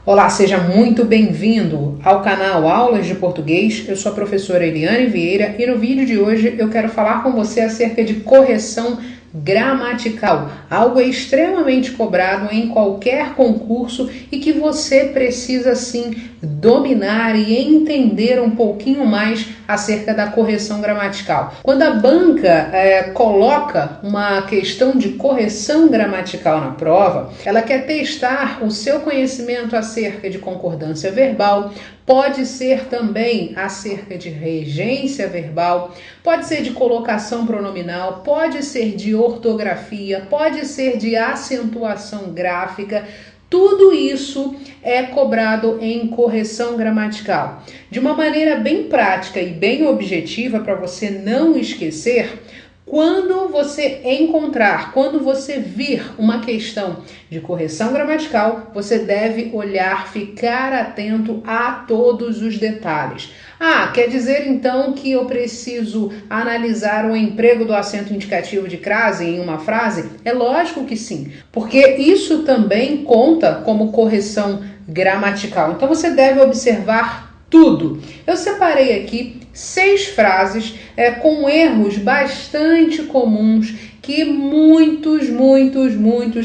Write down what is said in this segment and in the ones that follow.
Olá, seja muito bem-vindo ao canal Aulas de Português. Eu sou a professora Eliane Vieira e no vídeo de hoje eu quero falar com você acerca de correção gramatical, algo extremamente cobrado em qualquer concurso e que você precisa sim dominar e entender um pouquinho mais acerca da correção gramatical. Quando a banca coloca uma questão de correção gramatical na prova, ela quer testar o seu conhecimento acerca de concordância verbal, pode ser também acerca de regência verbal, pode ser de colocação pronominal, pode ser de ortografia, pode ser de acentuação gráfica. Tudo isso é cobrado em correção gramatical. De uma maneira bem prática e bem objetiva, para você não esquecer, quando você vir uma questão de correção gramatical, você deve olhar, ficar atento a todos os detalhes. Quer dizer então que eu preciso analisar o emprego do acento indicativo de crase em uma frase? É lógico que sim, porque isso também conta como correção gramatical. Então você deve observar tudo. Eu separei aqui 6 frases com erros bastante comuns que muitos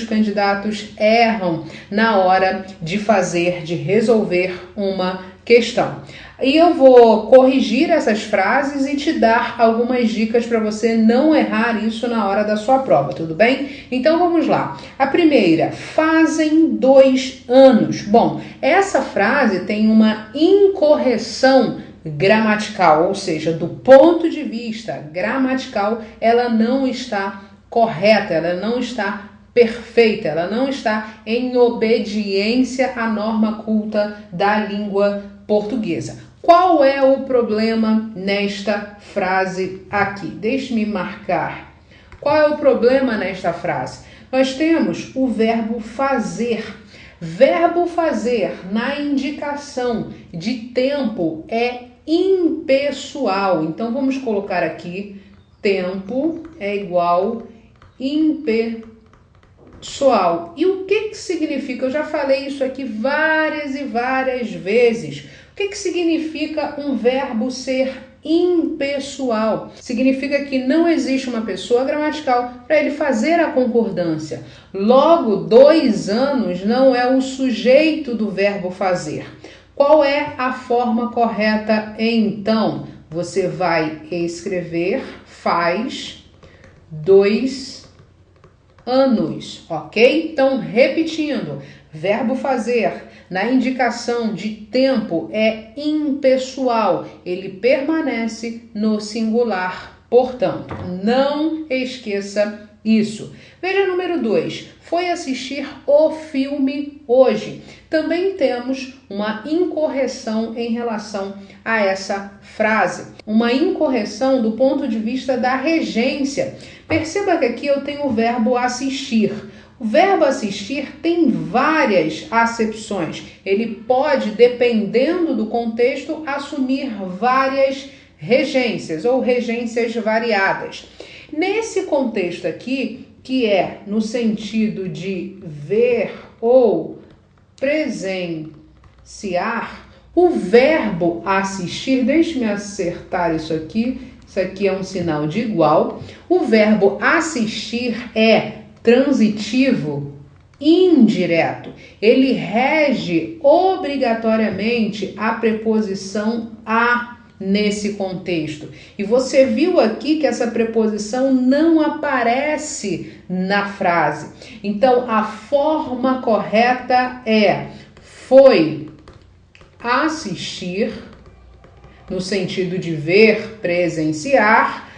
candidatos erram na hora de resolver uma questão. E eu vou corrigir essas frases e te dar algumas dicas para você não errar isso na hora da sua prova, tudo bem? Então vamos lá. A primeira, fazem 2 anos. Bom, essa frase tem uma incorreção gramatical, ou seja, do ponto de vista gramatical, ela não está correta, ela não está perfeita, ela não está em obediência à norma culta da língua portuguesa. Qual é o problema nesta frase aqui? Deixe-me marcar. Qual é o problema nesta frase? Nós temos o verbo fazer. Verbo fazer na indicação de tempo é impessoal. Então vamos colocar aqui: tempo é igual impessoal. E o que significa? Eu já falei isso aqui várias e várias vezes. O que significa um verbo ser impessoal? Significa que não existe uma pessoa gramatical para ele fazer a concordância. Logo, 2 anos não é o sujeito do verbo fazer. Qual é a forma correta então? Você vai escrever faz 2 anos, ok? Então, repetindo, verbo fazer na indicação de tempo é impessoal, ele permanece no singular, portanto, não esqueça isso. Veja número 2, foi assistir o filme hoje. Também temos uma incorreção em relação a essa frase, uma incorreção do ponto de vista da regência. Perceba que aqui eu tenho o verbo assistir. O verbo assistir tem várias acepções. Ele pode, dependendo do contexto, assumir várias regências ou regências variadas. Nesse contexto aqui, que é no sentido de ver ou presenciar, o verbo assistir, deixe-me acertar isso aqui é um sinal de igual. O verbo assistir é transitivo indireto. Ele rege obrigatoriamente a preposição a nesse contexto. E você viu aqui que essa preposição não aparece na frase. Então, a forma correta é foi assistir, no sentido de ver, presenciar,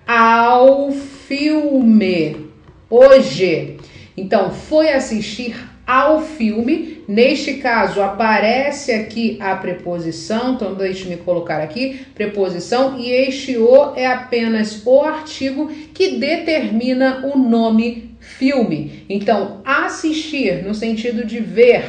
ao filme hoje. Então, foi assistir ao filme. Neste caso, aparece aqui a preposição. Então, deixe-me colocar aqui, preposição. E este o é apenas o artigo que determina o nome filme. Então, assistir, no sentido de ver,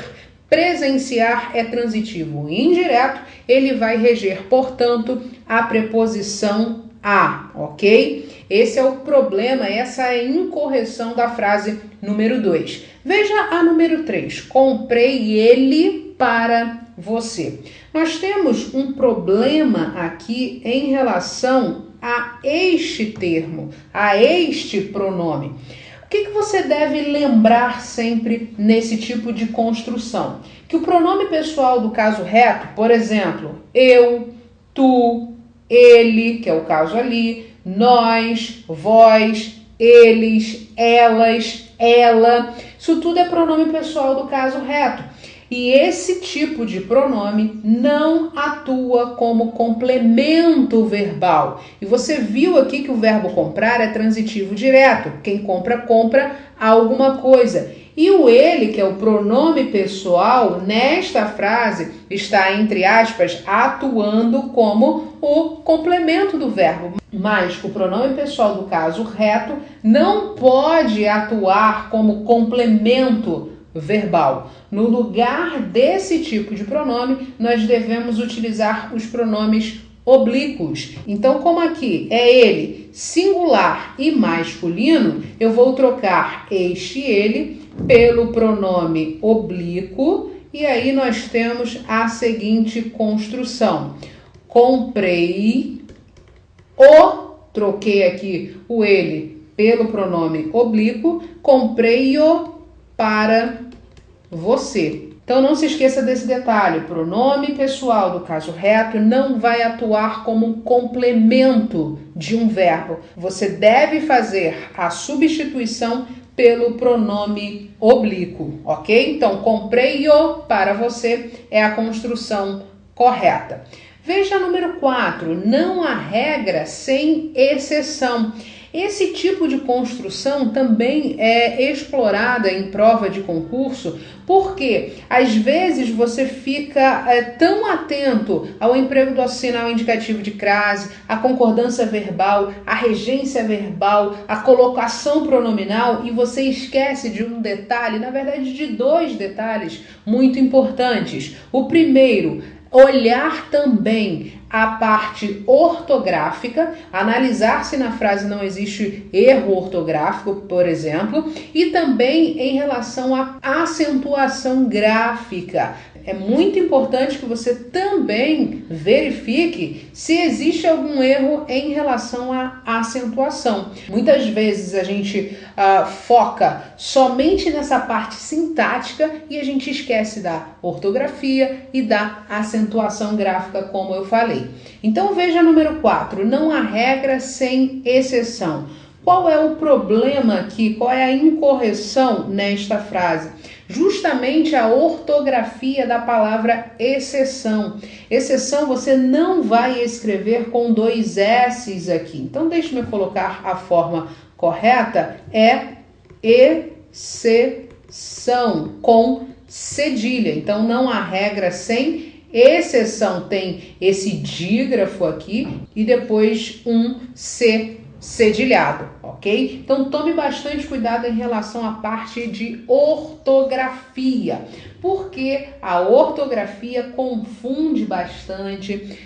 presenciar, é transitivo indireto. Ele vai reger, portanto, a preposição a, ok? Esse é o problema, essa é a incorreção da frase número 2. Veja a número 3. Comprei ele para você. Nós temos um problema aqui em relação a este termo, a este pronome. O que você deve lembrar sempre nesse tipo de construção? Que o pronome pessoal do caso reto, por exemplo, eu, tu, ele, que é o caso ali, nós, vós, eles, elas, ela, isso tudo é pronome pessoal do caso reto. E esse tipo de pronome não atua como complemento verbal. E você viu aqui que o verbo comprar é transitivo direto. Quem compra, compra alguma coisa. E o ele, que é o pronome pessoal, nesta frase está, entre aspas, atuando como o complemento do verbo. Mas o pronome pessoal do caso reto não pode atuar como complemento verbal. No lugar desse tipo de pronome, nós devemos utilizar os pronomes oblíquos. Então, como aqui é ele singular e masculino, eu vou trocar este ele pelo pronome oblíquo e aí nós temos a seguinte construção. Comprei troquei aqui o ele pelo pronome oblíquo, comprei-o para você. Então não se esqueça desse detalhe, o pronome pessoal do caso reto não vai atuar como um complemento de um verbo. Você deve fazer a substituição pelo pronome oblíquo, ok? Então, comprei-o para você é a construção correta. Veja a número 4, não há regra sem exceção. Esse tipo de construção também é explorada em prova de concurso, porque às vezes você fica tão atento ao emprego do sinal indicativo de crase, à concordância verbal, à regência verbal, à colocação pronominal e você esquece de um detalhe, na verdade de dois detalhes muito importantes. O primeiro, olhar também a parte ortográfica, analisar se na frase não existe erro ortográfico, por exemplo, e também em relação à acentuação gráfica. É muito importante que você também verifique se existe algum erro em relação à acentuação. Muitas vezes a gente foca somente nessa parte sintática e a gente esquece da ortografia e da acentuação gráfica, como eu falei. Então veja número 4, não há regra sem exceção. Qual é o problema aqui? Qual é a incorreção nesta frase? Justamente a ortografia da palavra exceção. Exceção você não vai escrever com 2 S's aqui. Então deixe-me colocar a forma correta, é exceção com cedilha. Então não há regra sem exceção, tem esse dígrafo aqui e depois um C cedilhado, ok? Então tome bastante cuidado em relação à parte de ortografia, porque a ortografia confunde bastante.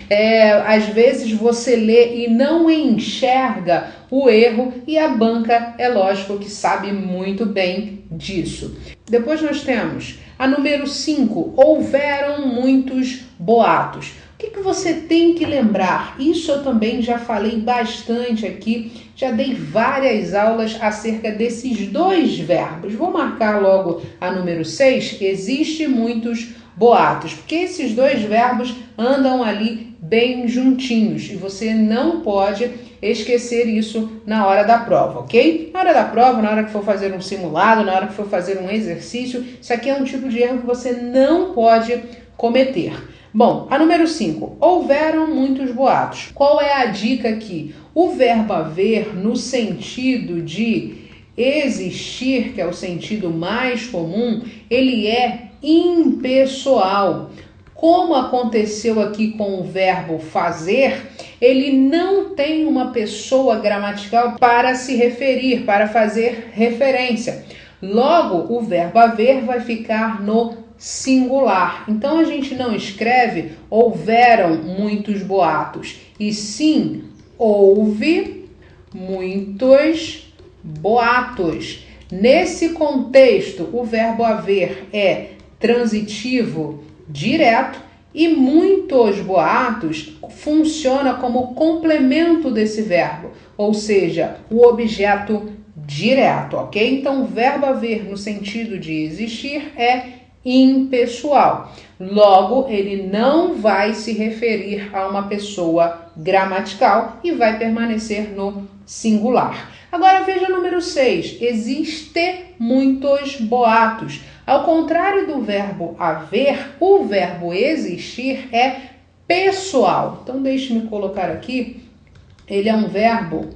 Às vezes você lê e não enxerga o erro e a banca, é lógico que sabe muito bem disso. Depois nós temos a número 5, houveram muitos boatos. O que você tem que lembrar? Isso eu também já falei bastante aqui, já dei várias aulas acerca desses dois verbos. Vou marcar logo a número 6, existe muitos boatos, porque esses dois verbos andam ali bem juntinhos e você não pode esquecer isso na hora da prova, ok? Na hora da prova, na hora que for fazer um simulado, na hora que for fazer um exercício, isso aqui é um tipo de erro que você não pode cometer. Bom, a número 5, houveram muitos boatos. Qual é a dica aqui? O verbo haver, no sentido de existir, que é o sentido mais comum, ele é impessoal. Como aconteceu aqui com o verbo fazer, ele não tem uma pessoa gramatical para se referir, para fazer referência. Logo, o verbo haver vai ficar no singular. Então a gente não escreve houveram muitos boatos, e sim houve muitos boatos. Nesse contexto, o verbo haver é transitivo direto e muitos boatos funciona como complemento desse verbo, ou seja, o objeto direto, ok? Então, o verbo haver no sentido de existir é impessoal. Logo, ele não vai se referir a uma pessoa gramatical e vai permanecer no singular. Agora veja o número 6. Existem muitos boatos. Ao contrário do verbo haver, o verbo existir é pessoal. Então, deixe-me colocar aqui. Ele é um verbo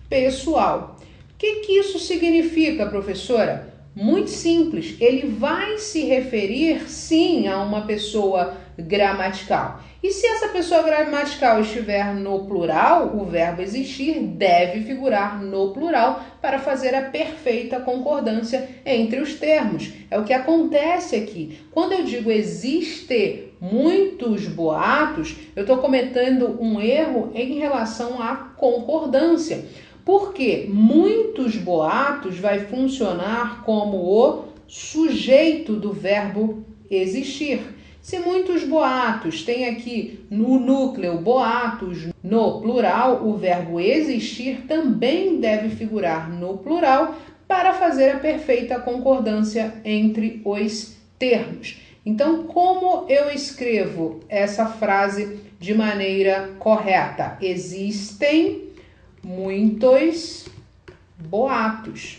pessoal. O que isso significa, professora? Muito simples, ele vai se referir sim a uma pessoa gramatical. E se essa pessoa gramatical estiver no plural, o verbo existir deve figurar no plural para fazer a perfeita concordância entre os termos. É o que acontece aqui. Quando eu digo existe muitos boatos, eu estou cometendo um erro em relação à concordância. Porque muitos boatos vai funcionar como o sujeito do verbo existir. Se muitos boatos tem aqui no núcleo boatos no plural, o verbo existir também deve figurar no plural para fazer a perfeita concordância entre os termos. Então, como eu escrevo essa frase de maneira correta? Existem muitos boatos.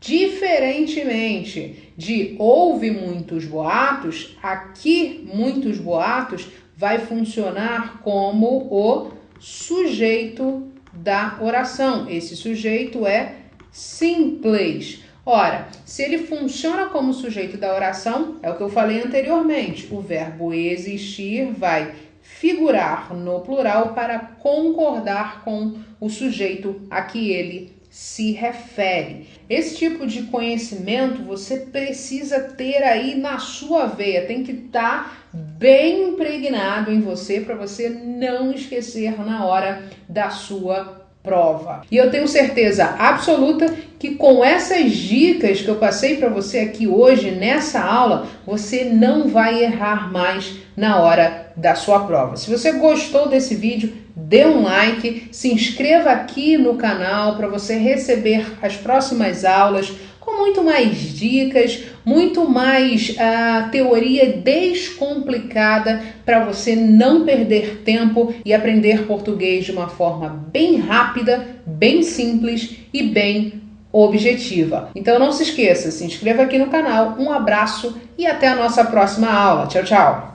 Diferentemente de houve muitos boatos, aqui muitos boatos vai funcionar como o sujeito da oração. Esse sujeito é simples. Ora, se ele funciona como sujeito da oração, é o que eu falei anteriormente, o verbo existir vai figurar no plural para concordar com o sujeito a que ele se refere. Esse tipo de conhecimento você precisa ter aí na sua veia, tem que estar bem impregnado em você para você não esquecer na hora da sua prova. E eu tenho certeza absoluta que com essas dicas que eu passei para você aqui hoje nessa aula, você não vai errar mais na hora da sua prova. Se você gostou desse vídeo, dê um like, se inscreva aqui no canal para você receber as próximas aulas com muito mais dicas, muito mais teoria descomplicada para você não perder tempo e aprender português de uma forma bem rápida, bem simples e bem objetiva. Então não se esqueça, se inscreva aqui no canal, um abraço e até a nossa próxima aula. Tchau, tchau!